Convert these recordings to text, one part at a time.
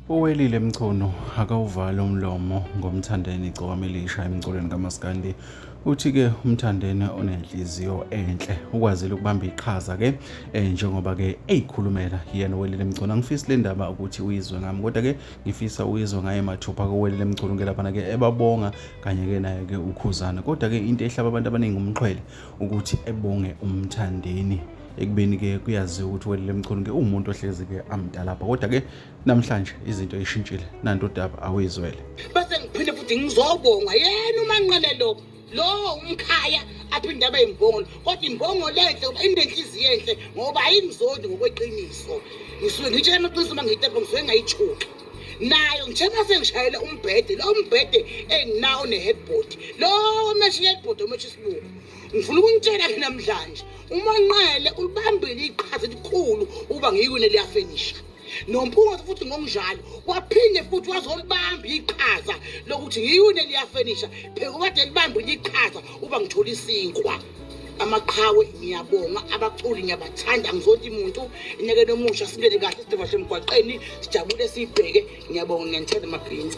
Uwelile Mchunu akawuvali umlomo ngomthandeni igcokama elisha emculweni kaMaskandi. Uthi-ke umthandeni onenhliziyo enhle ukwazile ukubamba iqhaza-ke njengoba-ke eyikhulumela yena uWelile Mchunu. Angifisi le ndaba ukuthi uyizwe ngami, kodwa-ke ngifisa uyizwe ngaye mathupha kuWelile Mchunu-ke laphana-ke ebabonga kanye-ke naye-ke ukhuzana. Kodwa-ke into ehlaba abantu abaningi umxhwele ukuthi ebonge umthandeni, ekubeni-ke kuyaziwa ukuthi uWelile Mchunu-ke uwumuntu ohlezi-ke amdalapha, kodwa-ke namhlanje izinto ey'shintshile. Nanto udaba awuyizwele. Bese ngiphinde futhi ngizobonga yena uManqele lo umkhaya aphinde abe imbongo, kodwa imbongo lenhle ngoba inenhliziyo enhle ngoba ayingizondi ngokweqiniso. Ngisuke ngitshela amaqiniso uma ngiyitepha ngisuke ngayithuki nayo ngithema sengishayela umbhede, lo mbhede enginawo ne-headboard, lo mesh i-headboard omesh isibuko. Ngifuna ukunitshela-ke namhlanje uManqele ulibambile iqhaza elikhulu ukuba ngiyiwine liyafenisha. Nomphunga futhi ngokunjalo waphinde futhi wazolibamba iqhaza lokuthi ngiyiwine liyafenisha, phela kade libambile iqhaza uba ngithola isinkwa. Amaqhawe ngiyabonga, abaculi ngiyabathanda, ngizoti umuntu inyakeni omusha singene kahle sidivashe emgwaqeni sijabule sibheke. Ngiyabonga, ngiyanithanda amabhinzi.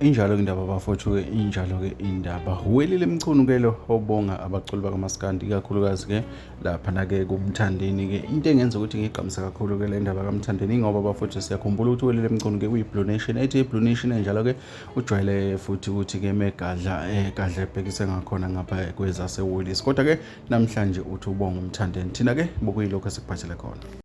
Injalo-ke indaba bafowethu-ke, injalo-ke indaba. Uwelile Mchunu-ke lo obonga abaculi bakaMaskandi, ikakhulukazi-ke laphana-ke kumthandeni-ke. Into engenza ukuthi ngigqamise kakhulu-ke le ndaba kaMthandeni ngoba bafowethu siyakhumbula ukuthi uWelile Mchunu-ke uyi-Blue Nation. Ethi i-Blue Nation enjalo-ke ujwayele futhi ukuthi-ke megadla gadla ebhekise ngakhona ngapha kwezasewolisi. Kodwa-ke namhlanje uthi ubonga umthandeni, thina-ke bokuyilokho esikuphathele khona.